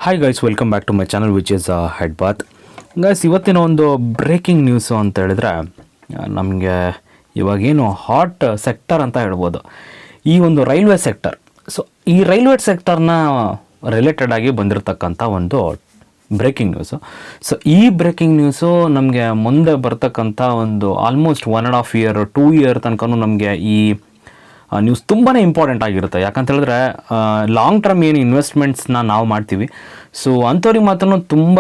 Hi guys, welcome back to my channel which is head bath. Guys, ಇವತ್ತಿನ ಒಂದು breaking news ಅಂತ ಹೇಳಿದ್ರೆ ನಮಗೆ ಇವಾಗೇನು ಹಾಟ್ ಸೆಕ್ಟರ್ ಅಂತ ಹೇಳ್ಬೋದು ಈ ಒಂದು ರೈಲ್ವೆ ಸೆಕ್ಟರ್. ಸೊ ಈ ರೈಲ್ವೆ ಸೆಕ್ಟರ್ನ ರಿಲೇಟೆಡ್ ಆಗಿ ಬಂದಿರತಕ್ಕಂಥ ಒಂದು ಬ್ರೇಕಿಂಗ್ ನ್ಯೂಸು. ಸೊ ಈ ಬ್ರೇಕಿಂಗ್ ನ್ಯೂಸು ನಮಗೆ ಮುಂದೆ ಬರ್ತಕ್ಕಂಥ ಒಂದು ಆಲ್ಮೋಸ್ಟ್ 1.5 year 2 year ತನಕ ನಮಗೆ ಈ ನ್ಯೂಸ್ ತುಂಬಾ ಇಂಪಾರ್ಟೆಂಟ್ ಆಗಿರುತ್ತೆ. ಯಾಕಂತ ಹೇಳಿದ್ರೆ ಲಾಂಗ್ ಟರ್ಮ್ ಏನು ಇನ್ವೆಸ್ಟ್ಮೆಂಟ್ಸ್ನ ನಾವು ಮಾಡ್ತೀವಿ, ಸೊ ಅಂಥವ್ರಿಗೆ ಮಾತ್ರ ತುಂಬ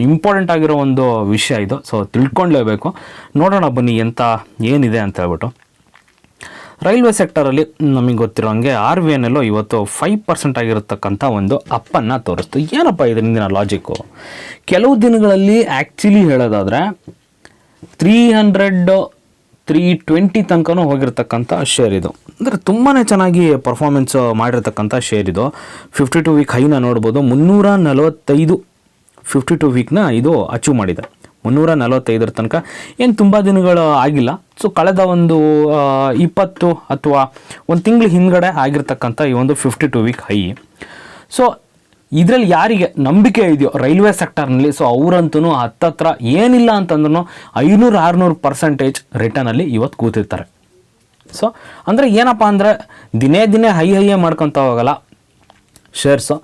ಇಂಪಾರ್ಟೆಂಟ್ ಆಗಿರೋ ಒಂದು ವಿಷಯ ಇದು. ಸೊ ತಿಳ್ಕೊಳ್ಳೇಬೇಕು. ನೋಡೋಣ ಬನ್ನಿ ಏನಿದೆ ಅಂತ ಹೇಳ್ಬಿಟ್ಟು. ರೈಲ್ವೆ ಸೆಕ್ಟರಲ್ಲಿ ನಮಗೆ ಗೊತ್ತಿರೋ ಹಂಗೆ RVNL ಇವತ್ತು 5% ಆಗಿರತಕ್ಕಂಥ ಒಂದು ಅಪ್ಪನ್ನು ತೋರಿಸ್ತು. ಏನಪ್ಪ ಇದರಿಂದ ಲಾಜಿಕ್ಕು? ಕೆಲವು ದಿನಗಳಲ್ಲಿ ಆ್ಯಕ್ಚುಲಿ ಹೇಳೋದಾದರೆ 320 ತನಕನೂ ಹೋಗಿರ್ತಕ್ಕಂಥ ಶೇರ್ ಇದು. ಅಂದರೆ ತುಂಬಾ ಚೆನ್ನಾಗಿ ಪರ್ಫಾರ್ಮೆನ್ಸ್ ಮಾಡಿರ್ತಕ್ಕಂಥ ಶೇರ್ ಇದು. 52 ವೀಕ್ ಹೈನ ನೋಡ್ಬೋದು. 345 52 ವೀಕ್ನ ಇದು ಅಚೀವ್ ಮಾಡಿದೆ. 345 ತನಕ ಏನು ತುಂಬ ದಿನಗಳು ಆಗಿಲ್ಲ. ಸೊ ಕಳೆದ ಒಂದು 20 ಅಥವಾ ಒಂದು ತಿಂಗಳ ಹಿಂದ್ಗಡೆ ಆಗಿರ್ತಕ್ಕಂಥ ಈ ಒಂದು 52 ವೀಕ್ ಹೈ. ಸೊ ಇದರಲ್ಲಿ ಯಾರಿಗೆ ನಂಬಿಕೆ ಇದೆಯೋ ರೈಲ್ವೆ ಸೆಕ್ಟರ್ನಲ್ಲಿ, ಸೊ ಅವರಂತೂ ಹತ್ತತ್ರ ಏನಿಲ್ಲ ಅಂತಂದ್ರೂ 500-600% ರಿಟರ್ನಲ್ಲಿ ಇವತ್ತು ಕೂತಿರ್ತಾರೆ. ಸೊ ಅಂದರೆ ಏನಪ್ಪ ಅಂದರೆ ದಿನೇ ಹೈಯೇ ಮಾಡ್ಕೊತ ಹೋಗಲ್ಲ ಶೇರ್ಸು.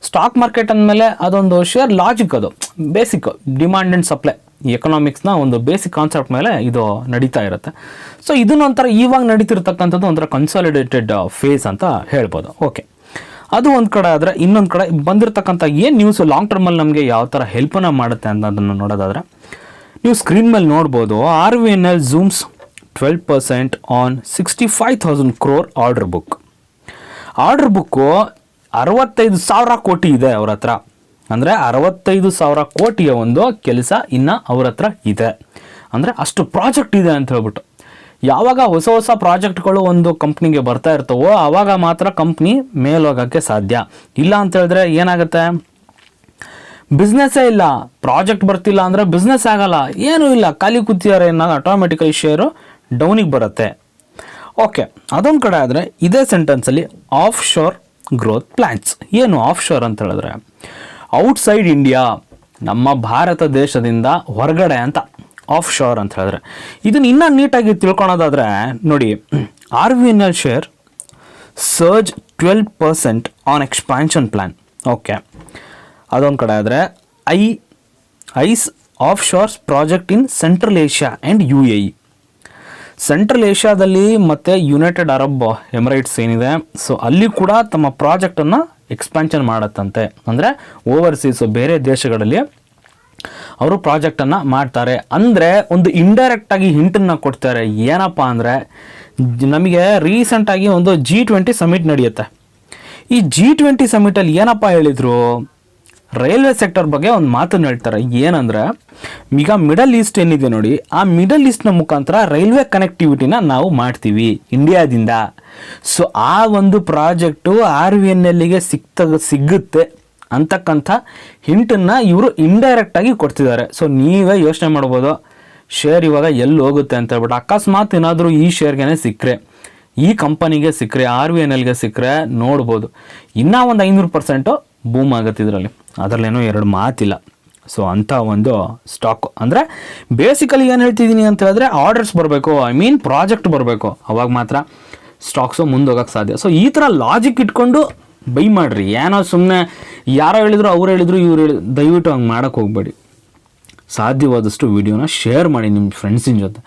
ಸ್ಟಾಕ್ ಮಾರ್ಕೆಟ್ ಅಂದಮೇಲೆ ಅದೊಂದು ಶೇರ್ ಲಾಜಿಕ್, ಅದು ಬೇಸಿಕ್ ಡಿಮಾಂಡ್ ಆ್ಯಂಡ್ ಸಪ್ಲೈ ಎಕನಾಮಿಕ್ಸ್ನ ಒಂದು ಬೇಸಿಕ್ ಕಾನ್ಸೆಪ್ಟ್ ಮೇಲೆ ಇದು ನಡೀತಾ ಇರುತ್ತೆ. ಸೊ ಇದನ್ನು ಒಂಥರ ಇವಾಗ ನಡೀತಿರ್ತಕ್ಕಂಥದ್ದು ಒಂಥರ ಕನ್ಸಾಲಿಡೇಟೆಡ್ ಫೇಸ್ ಅಂತ ಹೇಳ್ಬೋದು. ಓಕೆ, ಅದು ಒಂದು ಕಡೆ ಆದರೆ, ಇನ್ನೊಂದು ಕಡೆ ಬಂದಿರತಕ್ಕಂಥ ಏನು ನ್ಯೂಸು ಲಾಂಗ್ ಟರ್ಮಲ್ಲಿ ನಮಗೆ ಯಾವ ಥರ ಹೆಲ್ಪನ್ನು ಮಾಡುತ್ತೆ ಅಂತ ಅದನ್ನು ನೋಡೋದಾದರೆ ನೀವು ಸ್ಕ್ರೀನ್ ಮೇಲೆ ನೋಡ್ಬೋದು. RVNL ಝೂಮ್ಸ್ 12% on 65,000 crore order book. Order book 65,000 ಕೋಟಿ ಇದೆ ಅವ್ರ ಹತ್ರ. ಅಂದರೆ 65,000 ಕೋಟಿಯ ಒಂದು ಕೆಲಸ ಇನ್ನು ಅವ್ರ ಹತ್ರ ಇದೆ. ಅಂದರೆ ಅಷ್ಟು ಪ್ರಾಜೆಕ್ಟ್ ಇದೆ ಅಂತ ಹೇಳ್ಬಿಟ್ಟು. ಯಾವಾಗ ಹೊಸ ಪ್ರಾಜೆಕ್ಟ್ಗಳು ಒಂದು ಕಂಪ್ನಿಗೆ ಬರ್ತಾ ಇರ್ತವೋ ಆವಾಗ ಮಾತ್ರ ಕಂಪ್ನಿ ಮೇಲೋಗೋಕ್ಕೆ ಸಾಧ್ಯ. ಇಲ್ಲ ಅಂತ ಹೇಳಿದ್ರೆ ಏನಾಗುತ್ತೆ, ಬಿಸ್ನೆಸ್ಸೇ ಇಲ್ಲ. ಪ್ರಾಜೆಕ್ಟ್ ಬರ್ತಿಲ್ಲ ಅಂದರೆ ಬಿಸ್ನೆಸ್ ಆಗಲ್ಲ, ಏನೂ ಇಲ್ಲ, ಖಾಲಿ ಕೂತಿದ್ದಾರೆ ಅನ್ನೋ ಆಟೋಮೆಟಿಕಲಿ ಶೇರು ಡೌನಿಗೆ ಬರುತ್ತೆ. ಓಕೆ, ಅದೊಂದು ಕಡೆ ಆದರೆ ಇದೇ ಸೆಂಟೆನ್ಸಲ್ಲಿ ಆಫ್ ಶೋರ್ ಗ್ರೋತ್ ಪ್ಲ್ಯಾನ್ಸ್. ಏನು ಆಫ್ ಶೋರ್ ಅಂತ ಹೇಳಿದ್ರೆ ಔಟ್ಸೈಡ್ ಇಂಡಿಯಾ, ನಮ್ಮ ಭಾರತ ದೇಶದಿಂದ ಹೊರಗಡೆ ಅಂತ ಆಫ್ ಶೋರ್ ಅಂತ ಹೇಳಿದ್ರೆ. ಇದನ್ನು ಇನ್ನೂ ನೀಟಾಗಿ ತಿಳ್ಕೊಳೋದಾದರೆ ನೋಡಿ, RVNL share surge 12% on expansion plan. Okay, ಅದೊಂದು ಕಡೆ ಆದರೆ eyes offshores project in central Asia and UAE. Central ಏಷ್ಯಾದಲ್ಲಿ ಮತ್ತು ಯುನೈಟೆಡ್ ಅರಬ್ ಎಮಿರೇಟ್ಸ್ ಏನಿದೆ, ಸೊ ಅಲ್ಲಿ ಕೂಡ ತಮ್ಮ ಪ್ರಾಜೆಕ್ಟನ್ನು ಎಕ್ಸ್ಪಾನ್ಷನ್ ಮಾಡತ್ತಂತೆ. ಅಂದರೆ ಓವರ್ಸೀಸು ಬೇರೆ ದೇಶಗಳಲ್ಲಿ ಅವರು ಪ್ರಾಜೆಕ್ಟನ್ನು ಮಾಡ್ತಾರೆ. ಅಂದರೆ ಒಂದು ಇಂಡೈರೆಕ್ಟಾಗಿ ಹಿಂಟನ್ನು ಕೊಡ್ತಾರೆ. ಏನಪ್ಪ ಅಂದರೆ ನಮಗೆ ರೀಸೆಂಟಾಗಿ ಒಂದು G20 ಸಮಿಟ್ ನಡೆಯುತ್ತೆ. ಈ G20 ಸಮಿಟಲ್ಲಿ ಏನಪ್ಪ ಹೇಳಿದರು, ರೈಲ್ವೆ ಸೆಕ್ಟರ್ ಬಗ್ಗೆ ಒಂದು ಮಾತನ್ನು ಹೇಳ್ತಾರೆ. ಏನಂದರೆ ಈಗ ಮಿಡಲ್ ಈಸ್ಟ್ ಏನಿದೆ ನೋಡಿ, ಆ ಮಿಡಲ್ ಈಸ್ಟ್ನ ಮುಖಾಂತರ ರೈಲ್ವೆ ಕನೆಕ್ಟಿವಿಟಿನ ನಾವು ಮಾಡ್ತೀವಿ ಇಂಡಿಯಾದಿಂದ. ಸೊ ಆ ಒಂದು ಪ್ರಾಜೆಕ್ಟು RVNLಗೆ ಸಿಗುತ್ತೆ ಅಂತಕ್ಕಂಥ ಹಿಂಟನ್ನು ಇವರು ಇಂಡೈರೆಕ್ಟಾಗಿ ಕೊಡ್ತಿದ್ದಾರೆ. ಸೊ ನೀವೇ ಯೋಚನೆ ಮಾಡ್ಬೋದು ಶೇರ್ ಇವಾಗ ಎಲ್ಲಿ ಹೋಗುತ್ತೆ ಅಂತ ಹೇಳ್ಬಿಟ್ಟು. ಅಕಸ್ಮಾತ್ ಏನಾದರೂ ಈ ಶೇರ್ಗೆ ಸಿಕ್ಕರೆ, ಈ ಕಂಪನಿಗೆ ಸಿಕ್ಕರೆ, RVNLಗೆ ಸಿಕ್ಕರೆ ನೋಡ್ಬೋದು ಇನ್ನೂ ಒಂದು 500% ಬೂಮ್ ಆಗುತ್ತೆ ಇದರಲ್ಲಿ. ಅದರಲ್ಲೇನೋ ಎರಡು ಮಾತಿಲ್ಲ. ಸೊ ಅಂಥ ಒಂದು ಸ್ಟಾಕು. ಅಂದರೆ ಬೇಸಿಕಲಿ ಏನು ಹೇಳ್ತಿದ್ದೀನಿ ಅಂತ ಹೇಳಿದ್ರೆ ಆರ್ಡರ್ಸ್ ಬರಬೇಕು, ಪ್ರಾಜೆಕ್ಟ್ ಬರಬೇಕು, ಅವಾಗ ಮಾತ್ರ ಸ್ಟಾಕ್ಸು ಮುಂದೋಗೋಕ್ಕೆ ಸಾಧ್ಯ. ಸೊ ಈ ಥರ ಲಾಜಿಕ್ ಇಟ್ಕೊಂಡು ಬೈ ಮಾಡಿರಿ. ಏನೋ ಸುಮ್ಮನೆ ಯಾರೋ ಹೇಳಿದ್ರು, ಅವ್ರು ಹೇಳಿದ್ರು, ಇವ್ರು ದಯವಿಟ್ಟು ಹಂಗೆ ಮಾಡೋಕ್ಕೆ ಹೋಗಬೇಡಿ. ಸಾಧ್ಯವಾದಷ್ಟು ವಿಡಿಯೋನ ಶೇರ್ ಮಾಡಿ ನಿಮ್ಮ ಫ್ರೆಂಡ್ಸಿನ ಜೊತೆ,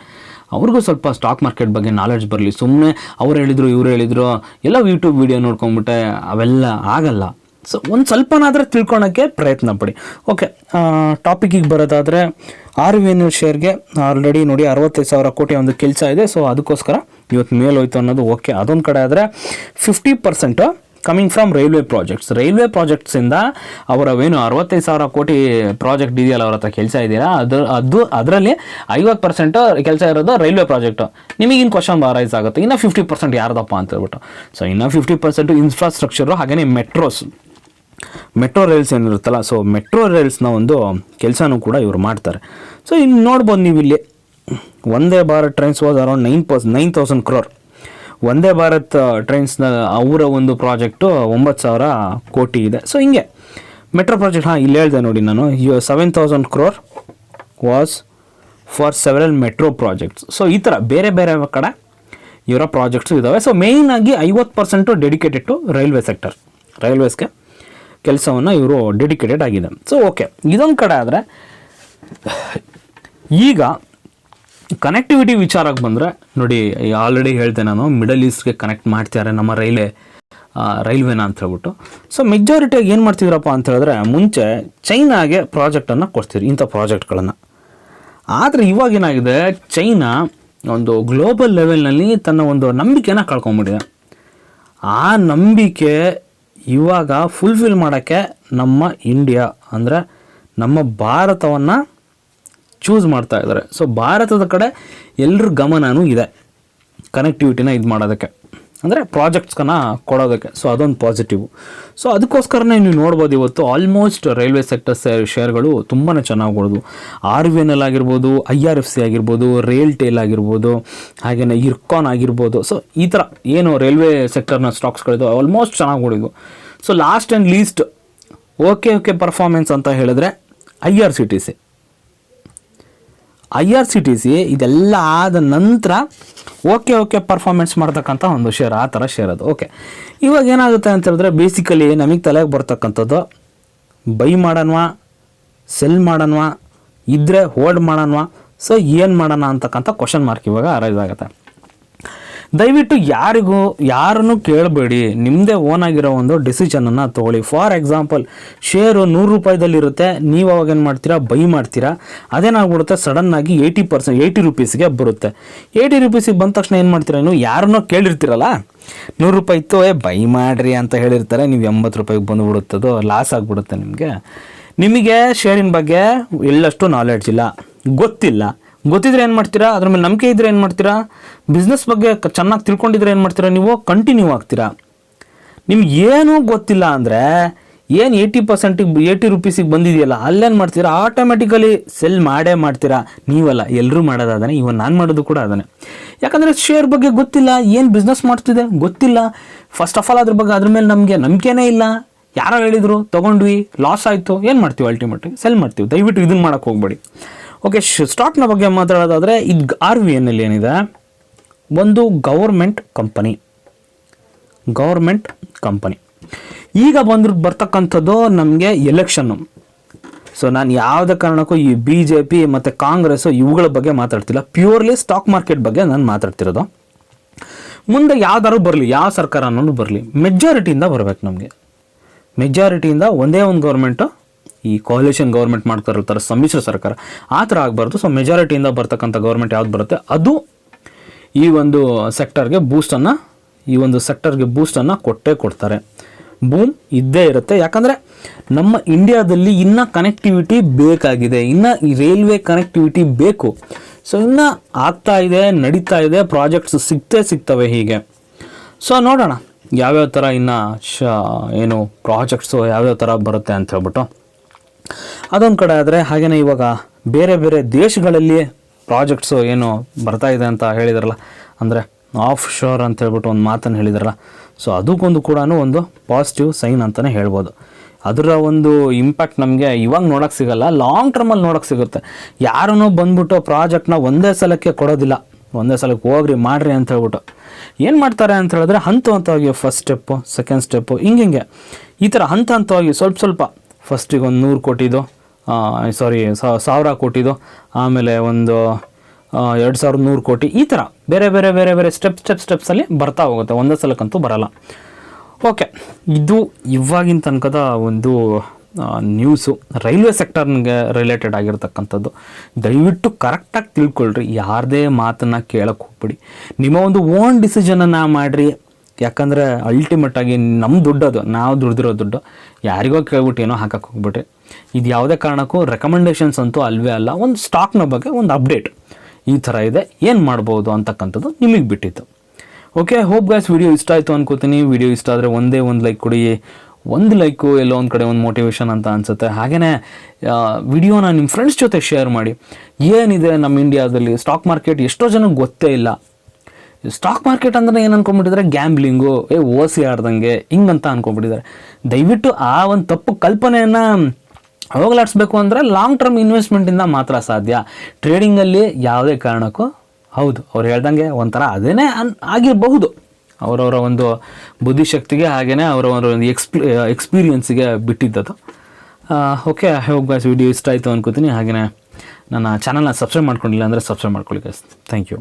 ಅವ್ರಿಗೂ ಸ್ವಲ್ಪ ಸ್ಟಾಕ್ ಮಾರ್ಕೆಟ್ ಬಗ್ಗೆ ನಾಲೆಡ್ಜ್ ಬರಲಿ. ಸುಮ್ಮನೆ ಅವ್ರು ಹೇಳಿದ್ರು, ಇವ್ರು ಹೇಳಿದ್ರು, ಎಲ್ಲ ಯೂಟ್ಯೂಬ್ ವಿಡಿಯೋ ನೋಡ್ಕೊಂಬಿಟ್ಟೆ ಅವೆಲ್ಲ ಆಗಲ್ಲ. ಸೊ ಒಂದು ಸ್ವಲ್ಪನಾದರೂ ತಿಳ್ಕೊಳೋಕ್ಕೆ ಪ್ರಯತ್ನ ಪಡಿ. ಓಕೆ, ಟಾಪಿಕಿಗೆ ಬರೋದಾದರೆ RVNL ಶೇರ್ಗೆ ಆಲ್ರೆಡಿ ನೋಡಿ 65,000 ಕೋಟಿ ಒಂದು ಕೆಲಸ ಇದೆ. ಸೊ ಅದಕ್ಕೋಸ್ಕರ ಇವತ್ತು ಮೇಲೋಯ್ತು ಅನ್ನೋದು ಓಕೆ. ಅದೊಂದು ಕಡೆ ಆದರೆ 50% coming from railway projects. Railway ಪ್ರಾಜೆಕ್ಟ್ಸಿಂದ ಅವರವೇನು 65,000 ಕೋಟಿ ಪ್ರಾಜೆಕ್ಟ್ ಇದೆಯಲ್ಲ, ಅವ್ರ ಹತ್ರ ಕೆಲಸ ಇದೆಯಲ್ಲ, ಅದರಲ್ಲಿ 50% ಕೆಲಸ ಇರೋದು ರೈಲ್ವೆ ಪ್ರಾಜೆಕ್ಟು. ನಿಮಗಿನ್ನು ಕ್ವಶನ್ ರೈಸ್ ಆಗುತ್ತೆ, ಇನ್ನು 50% ಯಾರ್ದಪ್ಪ ಅಂತ ಹೇಳ್ಬಿಟ್ಟು. ಸೊ ಇನ್ನು 50% ಇನ್ಫ್ರಾಸ್ಟ್ರಕ್ಚರು, ಹಾಗೆಯೇ ಮೆಟ್ರೋ ರೈಲ್ಸ್ ಏನಿರುತ್ತಲ್ಲ, ಸೊ ಮೆಟ್ರೋ ರೈಲ್ಸ್ನ ಒಂದು ಕೆಲಸನೂ ಕೂಡ ಇವರು ಮಾಡ್ತಾರೆ. ಸೊ ಇನ್ನು ನೋಡ್ಬೋದು ನೀವು ಇಲ್ಲಿ Vande Bharat trains was around 9,000 crore. Vande Bharat ಟ್ರೈನ್ಸ್ನ ಅವರ ಒಂದು ಪ್ರಾಜೆಕ್ಟು 9,000 ಕೋಟಿ ಇದೆ. ಸೊ ಹಿಂಗೆ ಮೆಟ್ರೋ ಪ್ರಾಜೆಕ್ಟ್ ಇಲ್ಲಿ ಹೇಳಿದೆ ನೋಡಿ ನಾನು 7,000 crore was for several metro projects. So ಈ ಥರ ಬೇರೆ ಬೇರೆ ಕಡೆ ಇವರ ಪ್ರಾಜೆಕ್ಟ್ಸು ಇದ್ದಾವೆ. ಸೊ ಮೇಯ್ನಾಗಿ 50% ಡೆಡಿಕೇಟೆಡ್ ಟು ರೈಲ್ವೆ ಸೆಕ್ಟರ್, ರೈಲ್ವೇಸ್ಗೆ ಕೆಲಸವನ್ನು ಇವರು ಡೆಡಿಕೇಟೆಡ್ ಆಗಿದೆ. ಸೊ ಓಕೆ, ಇದೊಂದು ಕಡೆ ಆದರೆ ಈಗ ಕನೆಕ್ಟಿವಿಟಿ ವಿಚಾರಕ್ಕೆ ಬಂದರೆ ನೋಡಿ, ಆಲ್ರೆಡಿ ಹೇಳ್ದೆ ನಾನು, ಮಿಡಲ್ ಈಸ್ಟ್ಗೆ ಕನೆಕ್ಟ್ ಮಾಡ್ತಾರೆ ನಮ್ಮ ರೈಲ್ವೆನ ಅಂತ ಹೇಳ್ಬಿಟ್ಟು. ಸೊ ಮೆಜಾರಿಟಿಯಾಗಿ ಏನು ಮಾಡ್ತಿದ್ರಪ್ಪ ಅಂತ ಹೇಳಿದ್ರೆ, ಮುಂಚೆ ಚೈನಾಗೆ ಪ್ರಾಜೆಕ್ಟನ್ನು ಕೊಡ್ತಿದ್ರು, ಇಂಥ ಪ್ರಾಜೆಕ್ಟ್ಗಳನ್ನು. ಆದರೆ ಇವಾಗೇನಾಗಿದೆ, ಚೈನಾ ಒಂದು ಗ್ಲೋಬಲ್ ಲೆವೆಲ್ನಲ್ಲಿ ತನ್ನ ಒಂದು ನಂಬಿಕೆನ ಕಳ್ಕೊಂಬಿಟ್ಟಿದೆ. ಆ ನಂಬಿಕೆ ಇವಾಗ ಫುಲ್ಫಿಲ್ ಮಾಡೋಕ್ಕೆ ನಮ್ಮ ಇಂಡಿಯಾ ಅಂದರೆ ನಮ್ಮ ಭಾರತವನ್ನು ಚೂಸ್ ಮಾಡ್ತಾ ಇದ್ದಾರೆ. ಸೊ ಭಾರತದ ಕಡೆ ಎಲ್ಲರ ಗಮನವೂ ಇದೆ ಕನೆಕ್ಟಿವಿಟಿನ ಇದು ಮಾಡೋದಕ್ಕೆ, ಅಂದರೆ ಪ್ರಾಜೆಕ್ಟ್ಸ್ಗನ್ನ ಕೊಡೋದಕ್ಕೆ. ಸೊ ಅದೊಂದು ಪಾಸಿಟಿವ್. ಸೊ ಅದಕ್ಕೋಸ್ಕರನೇ ನೀವು ನೋಡ್ಬೋದು, ಇವತ್ತು ಆಲ್ಮೋಸ್ಟ್ ರೈಲ್ವೆ ಸೆಕ್ಟರ್ ಶೇರ್ಗಳು ತುಂಬಾ ಚೆನ್ನಾಗಿ ಕೊಡೋದು. RVNL ಆಗಿರ್ಬೋದು, IRFC ಆಗಿರ್ಬೋದು, ರೈಲ್ಟೇಲ್ ಆಗಿರ್ಬೋದು, ಹಾಗೆಯೇ ಇರ್ಕಾನ್ ಆಗಿರ್ಬೋದು. ಸೊ ಈ ಥರ ಏನು ರೈಲ್ವೆ ಸೆಕ್ಟರ್ನ ಸ್ಟಾಕ್ಸ್ಗಳಿದ್ದು ಆಲ್ಮೋಸ್ಟ್ ಚೆನ್ನಾಗಿ ಕೊಡಿದ್ವು. So last and least okay performance ಅಂತ ಹೇಳಿದ್ರೆ IRCTC ಇದೆಲ್ಲ ಆದ ನಂತರ ಓಕೆ ಪರ್ಫಾರ್ಮೆನ್ಸ್ ಮಾಡ್ತಕ್ಕಂಥ ಒಂದು ಶೇರ್, ಆ ಥರ ಶೇರ್ ಅದು. ಓಕೆ, ಇವಾಗ ಏನಾಗುತ್ತೆ ಅಂತ ಹೇಳಿದ್ರೆ, ಬೇಸಿಕಲಿ ನಮಗೆ ತಲೆಗೆ ಬರ್ತಕ್ಕಂಥದ್ದು ಬೈ ಮಾಡೋಣವಾ, ಸೆಲ್ ಮಾಡೋಣವಾ, ಇದ್ದರೆ ಹೋಲ್ಡ್ ಮಾಡೋಣವಾ, ಸೊ ಏನು ಮಾಡೋಣ ಅಂತಕ್ಕಂಥ ಕ್ವಶನ್ ಮಾರ್ಕ್ ಇವಾಗ ಅರೈಸ್ ಆಗುತ್ತೆ. ದಯವಿಟ್ಟು ಯಾರನ್ನು ಕೇಳಬೇಡಿ, ನಿಮ್ಮದೇ ಓನ್ ಆಗಿರೋ ಒಂದು ಡಿಸಿಷನನ್ನು ತೊಗೊಳ್ಳಿ. ಫಾರ್ ಎಕ್ಸಾಂಪಲ್, ಶೇರು 100 ರೂಪಾಯಿದಲ್ಲಿರುತ್ತೆ, ನೀವು ಅವಾಗ ಏನು ಮಾಡ್ತೀರಾ, ಬೈ ಮಾಡ್ತೀರಾ. ಅದೇನಾಗ್ಬಿಡುತ್ತೆ, ಸಡನ್ನಾಗಿ 80 ರೂಪೀಸ್ಗೆ ಬರುತ್ತೆ. 80 ರೂಪೀಸಿಗೆ ಬಂದ ತಕ್ಷಣ ಏನು ಮಾಡ್ತೀರಾ, ನೀವು ಯಾರನ್ನೋ ಕೇಳಿರ್ತೀರಲ್ಲ, 100 ರೂಪಾಯಿ ಇತ್ತು ಬೈ ಮಾಡಿರಿ ಅಂತ ಹೇಳಿರ್ತಾರೆ, ನೀವು 80 ರೂಪಾಯಿಗೆ ಬಂದುಬಿಡುತ್ತದು, ಲಾಸ್ ಆಗಿಬಿಡುತ್ತೆ ನಿಮಗೆ ಶೇರಿನ ಬಗ್ಗೆ ಎಳ್ಳಷ್ಟು ನಾಲೆಡ್ಜ್ ಇಲ್ಲ, ಗೊತ್ತಿದ್ರೆ ಏನು ಮಾಡ್ತೀರಾ, ಅದ್ರ ಮೇಲೆ ನಂಬಿಕೆ ಇದ್ದರೆ ಏನು ಮಾಡ್ತೀರಾ, ಬಿಸ್ನೆಸ್ ಬಗ್ಗೆ ಚೆನ್ನಾಗಿ ತಿಳ್ಕೊಂಡಿದ್ರೆ ಏನು ಮಾಡ್ತೀರಾ, ನೀವು ಕಂಟಿನ್ಯೂ ಆಗ್ತೀರಾ. ನಿಮ್ಗೆ ಏನೂ ಗೊತ್ತಿಲ್ಲ ಅಂದರೆ ಏನು 80 ರೂಪೀಸಿಗೆ ಬಂದಿದೆಯಲ್ಲ, ಅಲ್ಲೇನು ಮಾಡ್ತೀರಾ, ಆಟೋಮೆಟಿಕಲಿ ಸೆಲ್ ಮಾಡ್ತೀರಾ. ನೀವಲ್ಲ, ಎಲ್ಲರೂ ಮಾಡೋದಾದಾನೆ, ಇವನ್ ನಾನು ಮಾಡೋದು ಕೂಡ ಅದಾನೆ. ಯಾಕಂದರೆ ಶೇರ್ ಬಗ್ಗೆ ಗೊತ್ತಿಲ್ಲ, ಏನು ಬಿಸ್ನೆಸ್ ಮಾಡ್ತಿದೆ ಗೊತ್ತಿಲ್ಲ. ಫಸ್ಟ್ ಆಫ್ ಆಲ್ ಅದ್ರ ಮೇಲೆ ನಮಗೆ ನಂಬಿಕೆನೇ ಇಲ್ಲ. ಯಾರೋ ಹೇಳಿದ್ರು, ತೊಗೊಂಡ್ವಿ, ಲಾಸ್ ಆಯಿತು, ಏನು ಮಾಡ್ತೀವಿ, ಅಲ್ಟಿಮೇಟಾಗಿ ಸೆಲ್ ಮಾಡ್ತೀವಿ. ದಯವಿಟ್ಟು ಇದನ್ನು ಮಾಡೋಕ್ಕೆ ಹೋಗ್ಬೇಡಿ. ಓಕೆ, ಸ್ಟಾಕ್ನ ಬಗ್ಗೆ ಮಾತಾಡೋದಾದರೆ, ಇದು RVNL ಏನಿದೆ, ಒಂದು ಗೌರ್ಮೆಂಟ್ ಕಂಪನಿ. ಈಗ ಬರ್ತಕ್ಕಂಥದ್ದು ನಮಗೆ ಎಲೆಕ್ಷನ್ನು. ಸೊ ನಾನು ಯಾವುದೇ ಕಾರಣಕ್ಕೂ ಈ BJP ಮತ್ತು ಕಾಂಗ್ರೆಸ್ಸು ಇವುಗಳ ಬಗ್ಗೆ ಮಾತಾಡ್ತಿಲ್ಲ, ಪ್ಯೂರ್ಲಿ ಸ್ಟಾಕ್ ಮಾರ್ಕೆಟ್ ಬಗ್ಗೆ ನಾನು ಮಾತಾಡ್ತಿರೋದು. ಮುಂದೆ ಯಾವ್ದಾದ್ರು ಬರಲಿ, ಯಾವ ಸರ್ಕಾರ ಅನ್ನೋದು ಬರಲಿ, ಮೆಜಾರಿಟಿಯಿಂದ ಬರಬೇಕು. ಮೆಜಾರಿಟಿಯಿಂದ ಒಂದೇ ಒಂದು ಗೌರ್ಮೆಂಟು, ಈ ಕೋಲಿಷನ್ ಗೌರ್ಮೆಂಟ್ ಮಾಡ್ತಿರ್ತಾರೆ, ಸಮ್ಮಿಶ್ರ ಸರ್ಕಾರ, ಆ ಥರ ಆಗಬಾರ್ದು. ಸೊ ಮೆಜಾರಿಟಿಯಿಂದ ಬರ್ತಕ್ಕಂಥ ಗೌರ್ಮೆಂಟ್ ಯಾವ್ದು ಬರುತ್ತೆ, ಅದು ಈ ಒಂದು ಸೆಕ್ಟರ್ಗೆ ಬೂಸ್ಟನ್ನು ಕೊಟ್ಟೇ ಕೊಡ್ತಾರೆ. ಬೂಮ್ ಇದ್ದೇ ಇರುತ್ತೆ. ಯಾಕಂದರೆ ನಮ್ಮ ಇಂಡಿಯಾದಲ್ಲಿ ಇನ್ನೂ ಕನೆಕ್ಟಿವಿಟಿ ಬೇಕಾಗಿದೆ, ಇನ್ನು ಈ ರೈಲ್ವೆ ಕನೆಕ್ಟಿವಿಟಿ ಬೇಕು. ಸೊ ಇನ್ನೂ ಆಗ್ತಾ ಇದೆ, ನಡೀತಾ ಇದೆ, ಪ್ರಾಜೆಕ್ಟ್ಸ್ ಸಿಗ್ತವೆ ಹೀಗೆ. ಸೊ ನೋಡೋಣ ಯಾವ್ಯಾವ ಥರ ಇನ್ನು ಏನು ಪ್ರಾಜೆಕ್ಟ್ಸು ಯಾವ್ಯಾವ ಥರ ಬರುತ್ತೆ ಅಂತ ಹೇಳ್ಬಿಟ್ಟು ಅದೊಂದು ಕಡೆ ಆದರೆ. ಹಾಗೆಯೇ ಇವಾಗ ಬೇರೆ ಬೇರೆ ದೇಶಗಳಲ್ಲಿ ಪ್ರಾಜೆಕ್ಟ್ಸು ಏನು ಬರ್ತಾ ಇದೆ ಅಂತ ಹೇಳಿದಾರಲ್ಲ, ಅಂದರೆ ಆಫ್ ಶೋರ್ ಅಂತ ಹೇಳ್ಬಿಟ್ಟು ಒಂದು ಮಾತನ್ನು ಹೇಳಿದಾರಲ್ಲ. ಸೊ ಅದಕ್ಕೊಂದು ಕೂಡ ಒಂದು ಪಾಸಿಟಿವ್ ಸೈನ್ ಅಂತಲೇ ಹೇಳ್ಬೋದು. ಅದರ ಒಂದು ಇಂಪ್ಯಾಕ್ಟ್ ನಮಗೆ ಇವಾಗ ನೋಡೋಕ್ಕೆ ಸಿಗಲ್ಲ, ಲಾಂಗ್ ಟರ್ಮಲ್ಲಿ ನೋಡೋಕ್ಕೆ ಸಿಗುತ್ತೆ. ಯಾರೂ ಬಂದ್ಬಿಟ್ಟು ಪ್ರಾಜೆಕ್ಟ್ನ ಒಂದೇ ಸಲಕ್ಕೆ ಕೊಡೋದಿಲ್ಲ, ಒಂದೇ ಸಲಕ್ಕೆ ಹೋಗ್ರಿ ಮಾಡಿರಿ ಅಂತ ಹೇಳ್ಬಿಟ್ಟು ಏನು ಮಾಡ್ತಾರೆ ಅಂತ ಹೇಳಿದ್ರೆ, ಹಂತವಾಗಿ ಫಸ್ಟ್ ಸ್ಟೆಪ್ಪು, ಸೆಕೆಂಡ್ ಸ್ಟೆಪ್ಪು, ಹಿಂಗೆ ಈ ಥರ ಹಂತವಾಗಿ ಸ್ವಲ್ಪ ಫಸ್ಟಿಗೆ ಒಂದು 100 ಕೋಟಿದು, 1000 ಕೋಟಿದು, ಆಮೇಲೆ ಒಂದು 2100 ಕೋಟಿ, ಈ ಥರ ಬೇರೆ ಬೇರೆ ಸ್ಟೆಪ್ಸಲ್ಲಿ ಬರ್ತಾ ಹೋಗುತ್ತೆ, ಒಂದೇ ಸಲಕ್ಕಂತೂ ಬರಲ್ಲ. ಓಕೆ, ಇದು ಇವಾಗಿನ ತನಕದ ಒಂದು ನ್ಯೂಸು, ರೈಲ್ವೆ ಸೆಕ್ಟರ್ಗೆ ರಿಲೇಟೆಡ್ ಆಗಿರ್ತಕ್ಕಂಥದ್ದು. ದಯವಿಟ್ಟು ಕರೆಕ್ಟಾಗಿ ತಿಳ್ಕೊಳ್ರಿ, ಯಾರದೇ ಮಾತನ್ನು ಕೇಳಕ್ಕೆ ಹೋಗ್ಬಿಡಿ, ನಿಮ್ಮ ಒಂದು ಓನ್ ಡಿಸಿಷನನ್ನು ಮಾಡಿರಿ. ಯಾಕಂದರೆ ಅಲ್ಟಿಮೇಟಾಗಿ ನಮ್ಮ ದುಡ್ಡದು, ನಾವು ದುಡ್ದಿರೋ ದುಡ್ಡು ಯಾರಿಗೋ ಕೇಳ್ಬಿಟ್ಟು ಏನೋ ಹಾಕಕ್ಕೆ ಹೋಗ್ಬಿಟ್ಟು, ಇದು ಯಾವುದೇ ಕಾರಣಕ್ಕೂ ರೆಕಮೆಂಡೇಷನ್ಸ್ ಅಂತೂ ಅಲ್ವೇ ಅಲ್ಲ. ಒಂದು ಸ್ಟಾಕ್ನ ಬಗ್ಗೆ ಒಂದು ಅಪ್ಡೇಟ್ ಈ ಥರ ಇದೆ, ಏನು ಮಾಡ್ಬೋದು ಅಂತಕ್ಕಂಥದ್ದು ನಿಮಗೆ ಬಿಟ್ಟಿತ್ತು. ಓಕೆ, ಹೋಪ್ ಗೈಸ್ ವಿಡಿಯೋ ಇಷ್ಟ ಆಯಿತು ಅನ್ಕೋತೀನಿ. ವಿಡಿಯೋ ಇಷ್ಟ ಆದರೆ ಒಂದೇ ಒಂದು ಲೈಕ್ ಕೊಡಿ. ಒಂದು ಲೈಕು ಎಲ್ಲೋ ಒಂದು ಕಡೆ ಒಂದು ಮೋಟಿವೇಶನ್ ಅಂತ ಅನಿಸುತ್ತೆ. ಹಾಗೆಯೇ ವಿಡಿಯೋನ ನಿಮ್ಮ ಫ್ರೆಂಡ್ಸ್ ಜೊತೆ ಶೇರ್ ಮಾಡಿ. ಏನಿದೆ ನಮ್ಮ ಇಂಡಿಯಾದಲ್ಲಿ ಸ್ಟಾಕ್ ಮಾರ್ಕೆಟ್ ಎಷ್ಟೋ ಜನಕ್ಕೆ ಗೊತ್ತೇ ಇಲ್ಲ. ಸ್ಟಾಕ್ ಮಾರ್ಕೆಟ್ ಅಂದರೆ ಏನು ಅನ್ಕೊಂಡ್ಬಿಟ್ಟಿದ್ದಾರೆ, ಗ್ಯಾಂಬ್ಲಿಂಗು, ಓಸಿ ಆಡ್ದಂಗೆ ಹಿಂಗಂತ ಅನ್ಕೊಂಡ್ಬಿಟ್ಟಿದ್ದಾರೆ. ದಯವಿಟ್ಟು ಆ ಒಂದು ತಪ್ಪು ಕಲ್ಪನೆಯನ್ನು ಹೋಗಲಾಡಿಸ್ಬೇಕು ಅಂದರೆ ಲಾಂಗ್ ಟರ್ಮ್ ಇನ್ವೆಸ್ಟ್ಮೆಂಟಿಂದ ಮಾತ್ರ ಸಾಧ್ಯ. ಟ್ರೇಡಿಂಗಲ್ಲಿ ಯಾವುದೇ ಕಾರಣಕ್ಕೂ ಹೌದು ಅವ್ರು ಹೇಳ್ದಂಗೆ ಒಂಥರ ಅದೇನೇ ಆಗಿರಬಹುದು, ಅವರವರ ಒಂದು ಬುದ್ಧಿಶಕ್ತಿಗೆ ಹಾಗೆಯೇ ಅವರವರ ಒಂದು ಎಕ್ಸ್ಪೀರಿಯನ್ಸಿಗೆ ಬಿಟ್ಟಿದ್ದದು. Okay, I hope guys video ಇಷ್ಟ ಆಯಿತು ಅನ್ಕೋತೀನಿ. ಹಾಗೆಯೇ ನನ್ನ ಚಾನಲ್ನ ಸಬ್ಸ್ಕ್ರೈಬ್ ಮಾಡ್ಕೊಂಡಿಲ್ಲ ಅಂದರೆ ಸಬ್ಸ್ಕ್ರೈಬ್ ಮಾಡ್ಕೊಳ್ಳಿ ಗೈಸ್. Thank you.